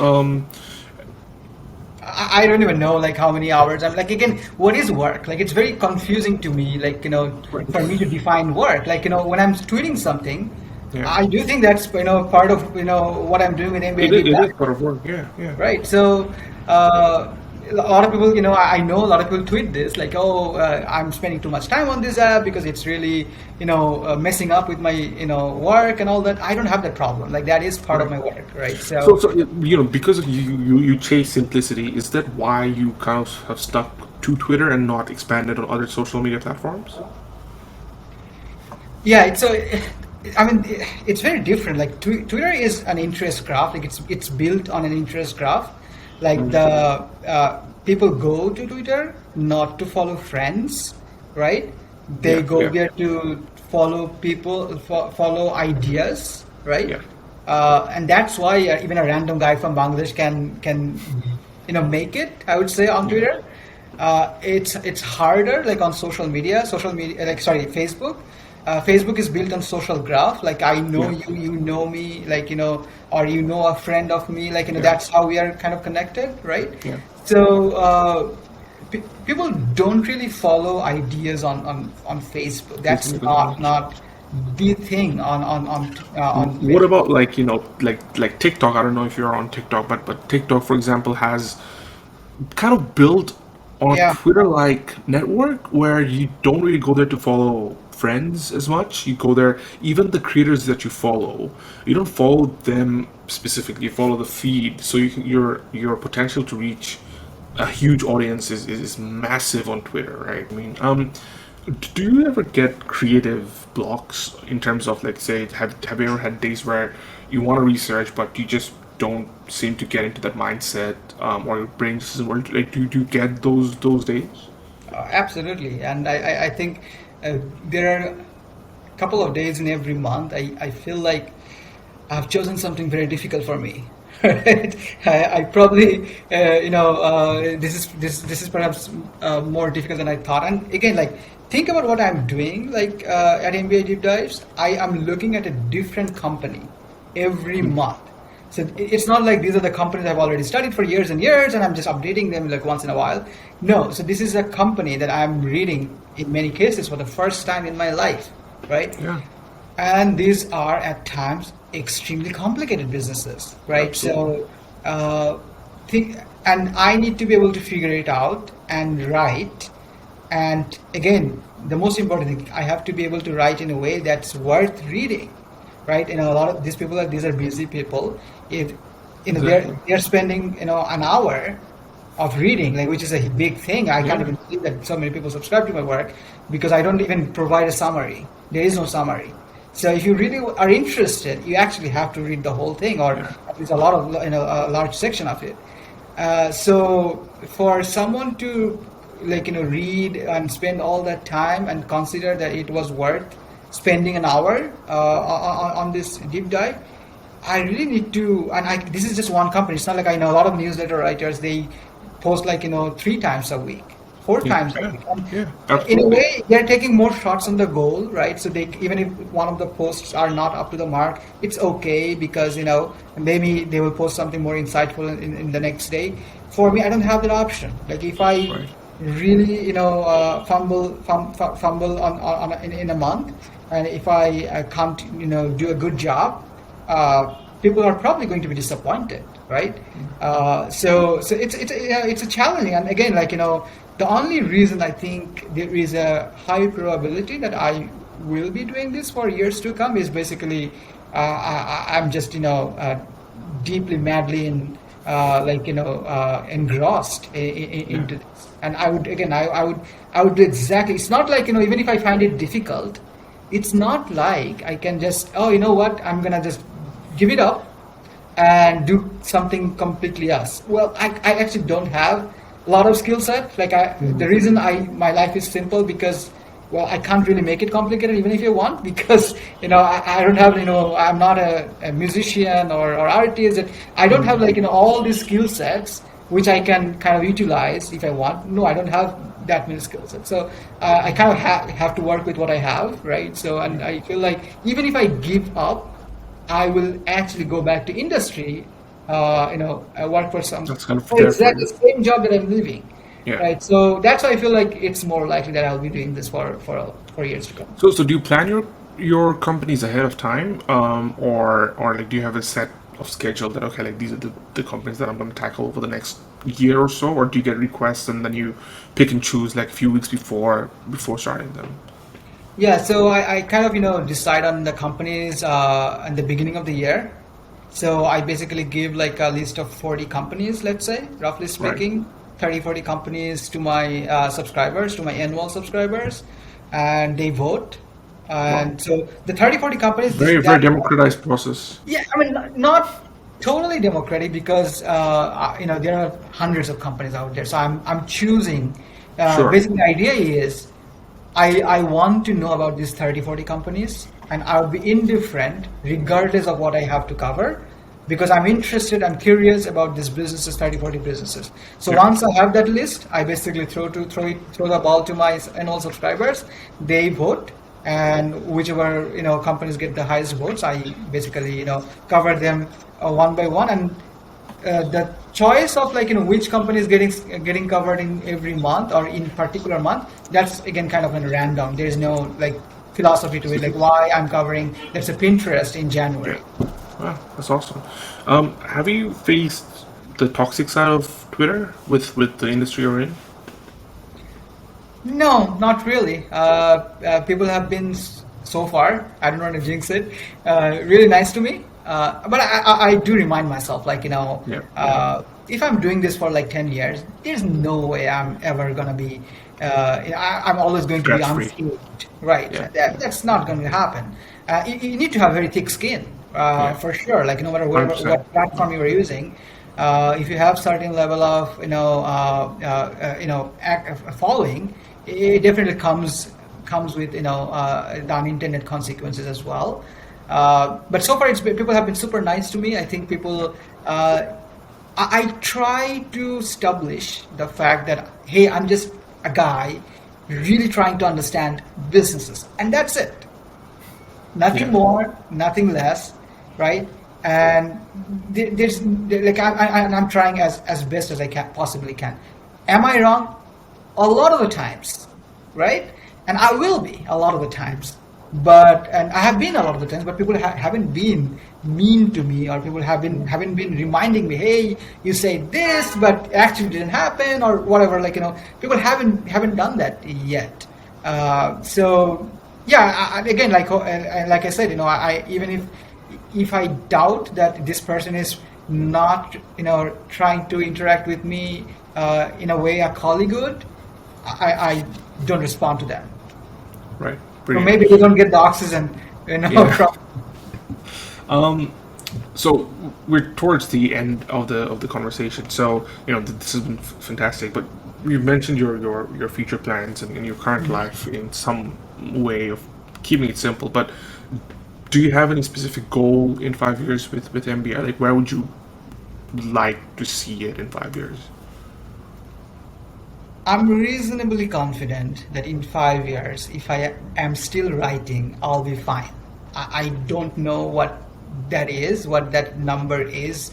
I don't even know like how many hours. I'm like, again, what is work? Like it's very confusing to me. Like Right. for me to define work. Like when I'm tweeting something, Yeah, I do think that's part of what I'm doing with MBA it is, Deep it Dive. is part of work. Yeah, yeah. Right. So, uh, a lot of people, I know a lot of people tweet this like, oh, I'm spending too much time on this app because it's really, messing up with my, work and all that. I don't have that problem. Like that is part of Right. my work, right? So because of you chase simplicity, is that why you kind of have stuck to Twitter and not expanded on other social media platforms? Yeah, I mean, it's very different. Like Twitter is an interest graph. Like it's built on an interest graph. Like the people go to Twitter not to follow friends, right? They Yeah, go yeah, there to follow people, follow ideas, right? yeah. And that's why even a random guy from Bangladesh can make it. I would say on Twitter. It's harder like on social media like sorry Facebook. Facebook is built on social graph. Like I know Yeah, you, you know me, like or a friend of me, like yeah, that's how we are kind of connected, right? yeah. So people don't really follow ideas on Facebook. That's Facebook as not well. not the thing on What Facebook. about like TikTok? I don't know if you're on TikTok, but TikTok, for example, has kind of built on a Yeah. Twitter-like network where you don't really go there to follow friends as much. You go there, even the creators that you follow, you don't follow them specifically. You follow the feed, so your potential to reach a huge audience is massive on Twitter, right? I mean, do you ever get creative blocks in terms of like say have you ever had days where you want to research but you just don't seem to get into that mindset, or your brain just doesn't work? Like, do you get those days? Absolutely, and I think there are a couple of days in every month. I feel like I've chosen something very difficult for me. Right? I probably this is perhaps more difficult than I thought. And again, like think about what I'm doing. Like at MBA deep dives, I am looking at a different company every month. So it's not like these are the companies I've already studied for years and years, and I'm just updating them like once in a while. No, so this is a company that I'm reading in many cases for the first time in my life, right? Yeah, And these are at times extremely complicated businesses, right? absolutely. So think, and I need to be able to figure it out and write. And again, the most important thing, I have to be able to write in a way that's worth reading, right? A lot of these are busy people. If Exactly. they're spending an hour of reading, like which is a big thing. I can't Yeah, even believe that so many people subscribe to my work because I don't even provide a summary. There is no summary. So if you really are interested, you actually have to read the whole thing, or yeah. at least a lot of a large section of it. So for someone to read and spend all that time and consider that it was worth spending an hour on this deep dive, I really need to, and this is just one company. It's not like I know a lot of newsletter writers. They post 3 times a week, four Yeah, times a yeah, week. And yeah, in a absolutely. way, they're taking more shots on the goal, right? So they, even if one of the posts are not up to the mark, it's okay because maybe they will post something more insightful in the next day. For me, I don't have that option. Like if I Right. really fumble in a month, and if I can't do a good job, people are probably going to be disappointed, right? So it's a challenge. And again, the only reason I think there is a high probability that I will be doing this for years to come is basically I'm just deeply madly engrossed Yeah. into this. And I would again I would do exactly. It's not like even if I find it difficult, it's not like I can just, oh, you know what, I'm gonna just give it up and do something completely else. Well, I actually don't have a lot of skill set. The reason my life is simple because, well, I can't really make it complicated even if you want, because I don't have, I'm not a musician or artist. I don't have all these skill sets which I can kind of utilize if I want. No, I don't have that many skill sets. So I kind of have to work with what I have, right? So, and I feel like even if I give up, I will actually go back to industry. I work That's kind of for there for exactly you. the same job that I'm leaving, Yeah. right? So that's why I feel like it's more likely that I'll be doing this for years to come. So do you plan your companies ahead of time, or like do you have a set of schedule that, okay, like these are the companies that I'm going to tackle over the next year or so, or do you get requests and then you pick and choose like a few weeks before starting them? Yeah, so I kind of, decide on the companies in the beginning of the year. So I basically give like a list of 40 companies, let's say, roughly Right. speaking, 30, 40 companies to my subscribers, to my annual subscribers, and they vote. Wow. And so the 30, 40 companies, Very, very that, democratized process. yeah, I mean, not totally democratic because, there are hundreds of companies out there. So I'm choosing, Sure. basically the idea is I want to know about these 30, 40 companies, and I'll be indifferent regardless of what I have to cover because I'm interested, I'm curious about these businesses, 30, 40 businesses. So Yeah. once I have that list, I basically throw the ball to my annual subscribers. They vote, and whichever companies get the highest votes, I basically cover them one by one. And the choice of like which company is getting covered in every month or in particular month, that's again kind of a random. There's no like philosophy to it, like why I'm covering, let's say, Pinterest in Yeah. January. Wow, that's awesome. Have you faced the toxic side of Twitter with the industry you're in? No, not really. People have been so far. I don't want to jinx it. Really nice to me. But I do remind myself, like Yeah. if I'm doing this for like 10 years, there's no way I'm ever gonna be. I'm always going to be Scratch free. unscathed, right? Yeah. That's not going to happen. You need to have very thick skin, Yeah. for sure. Like no matter 100%. what platform you are using, if you have certain level of following, it definitely comes with the unintended consequences as well. But so far, people have been super nice to me. I think people. I try to establish the fact that hey, I'm just a guy really trying to understand businesses, and that's it. Nothing Yeah. more, nothing less, right? And like I'm trying as best as I can possibly can. Am I wrong? A lot of the times, right? And I will be a lot of the times, and I have been a lot of the times, but people haven't been mean to me, or people haven't been reminding me, hey, you said this, but actually didn't happen, or whatever. Like people haven't done that yet. So yeah, again, like I said, I even if I doubt that this person is not trying to interact with me in a way a colleague would, I don't respond to them. Right. So Brilliant. maybe they don't get the oxygen, Yeah. from. So we're towards the end of the conversation. So this has been fantastic. But you mentioned your future plans and your current life in some way of keeping it simple. But do you have any specific goal in 5 years with MBI? Like, where would you like to see it in 5 years? I'm reasonably confident that in 5 years, if I am still writing, I'll be fine. I don't know what that number is,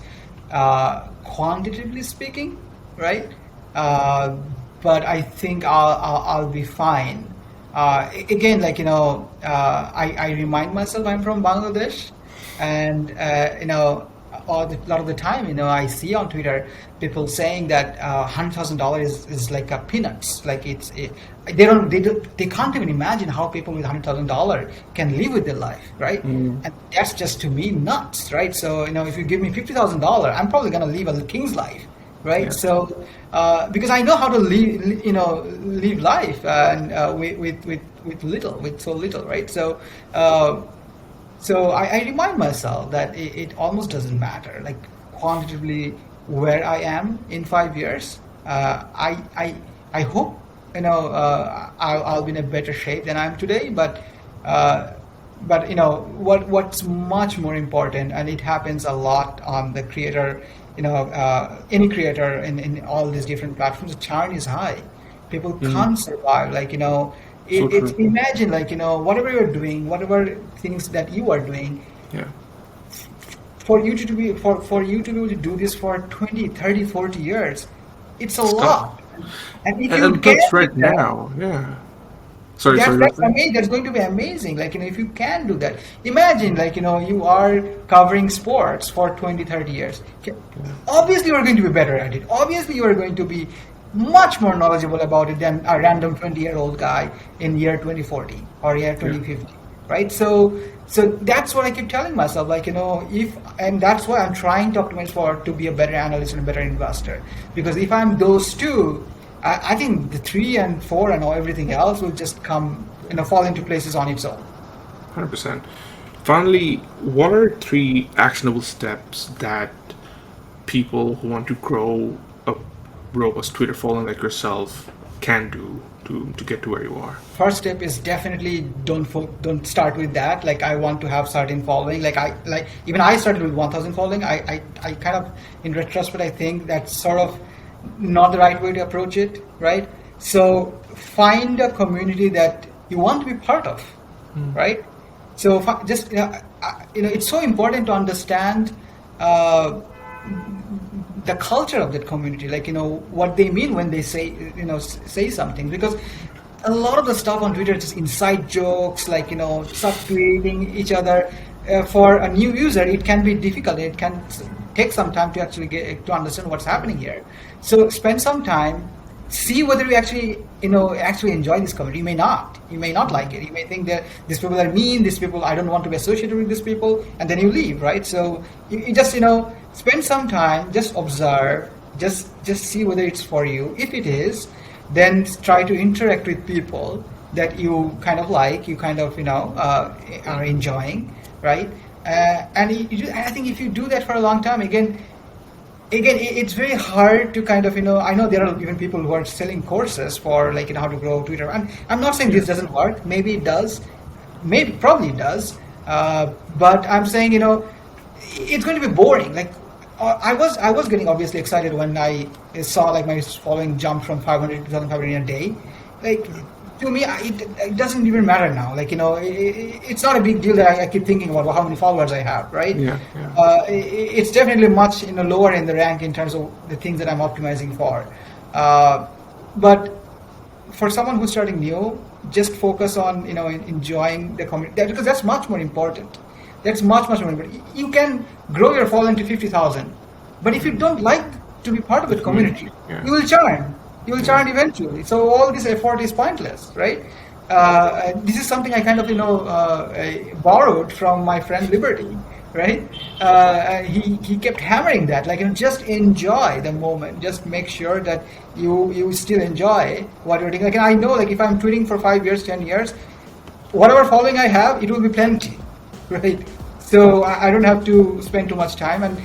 quantitatively speaking, right? Uh, but I think I'll be fine. Again, like I remind myself I'm from Bangladesh, and a lot of the time, I see on Twitter people saying that $100,000 is like a peanuts. Like they can't even imagine how people with $100,000 can live with their life, right? And that's just to me nuts, right? So if you give me $50,000, I'm probably gonna live a king's life, right? Yeah. So because I know how to live life and with so little, right? So. I remind myself that it almost doesn't matter, like quantitatively where I am in 5 years. I hope I'll be in a better shape than I am today. But what's much more important, and it happens a lot on the creator, any creator in all these different platforms. The churn is high. People can't survive. Like So it's true. imagine like whatever you're doing, whatever things that you are doing, Yeah. for you to be able to do this for 20, 30, 40 years, it's a It's tough. lot. And if you And can plus, do right that, now, yeah. Sorry, sorry, That's Ratan. amazing. That's going to be amazing. Like, if you can do that, imagine, like, you are covering sports for 20, 30 years. Obviously, you are going to be better at it. Obviously, you are going to be much more knowledgeable about it than a random 20-year-old guy in year 2040 or year Yeah. 2050, right? So that's what I keep telling myself, like, and that's why I'm trying to optimize to be a better analyst and a better investor. Because if I'm those two, I think the 3 and 4 and everything else will just come, fall into places on its own. 100%. Finally, what are 3 actionable steps that people who want to grow a robust Twitter following like yourself can do to get to where you are? First step is definitely don't start with that. Like, I want to have certain following. Like, even I started with 1,000 following. I kind of, in retrospect, I think that's sort of not the right way to approach it, right? So find a community that you want to be part of, right? So just it's so important to understand the culture of that community, like, what they mean when they say something, because a lot of the stuff on Twitter is just inside jokes, like, start creating each other. For a new user, it can be difficult. It can take some time to actually get to understand what's happening here. So spend some time, see whether you actually enjoy this community. You may not like it. You may think that these people are mean, these people, I don't want to be associated with these people, and then you leave, right? So you just spend some time, just observe, just see whether it's for you. If it is, then try to interact with people that you kind of like, you kind of are enjoying, right? And I think if you do that for a long time, again, it's very hard to kind of, I know there are even people who are selling courses for, like, how to grow Twitter. And I'm not saying this doesn't work. Maybe it does. Probably it does. But I'm saying, it's going to be boring. Like, I was getting obviously excited when I saw, like, my following jump from 500 to 2,500 in a day. Like, to me, it doesn't even matter now. Like, it's not a big deal that I keep thinking about how many followers I have, right? Yeah. It's definitely much lower in the rank in terms of the things that I'm optimizing for. But for someone who's starting new, just focus on enjoying the community, because that's much more important. That's much more important. You can grow your following to 50,000, but if you don't like to be part of the community, you will churn. You will churn eventually. So all this effort is pointless, right? This is something I kind of borrowed from my friend Liberty, right? He kept hammering that, like, just enjoy the moment. Just make sure that you still enjoy what you're doing. Like, and I know, like, if I'm tweeting for 5 years, 10 years, whatever following I have, it will be plenty, right? So I don't have to spend too much time, and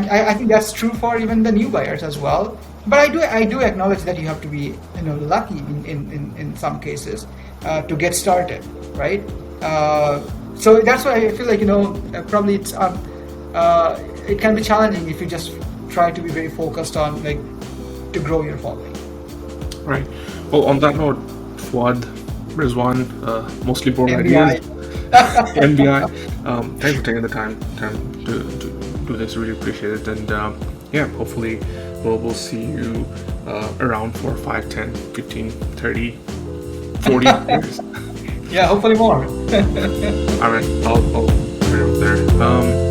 I think that's true for even the new buyers as well. But I do acknowledge that you have to be lucky in some cases to get started, right? So that's why I feel like probably it can be challenging if you just try to be very focused on, like, to grow your following. Right. Well, on that note, Fuad, Rizwan, mostly boring MBI. ideas. MBI. Thanks for taking the time to do this. Really appreciate it. And hopefully we'll see you around 4, 5, 10, 15, 30, 40 years. Yeah, hopefully more. All right, I'll put it up there.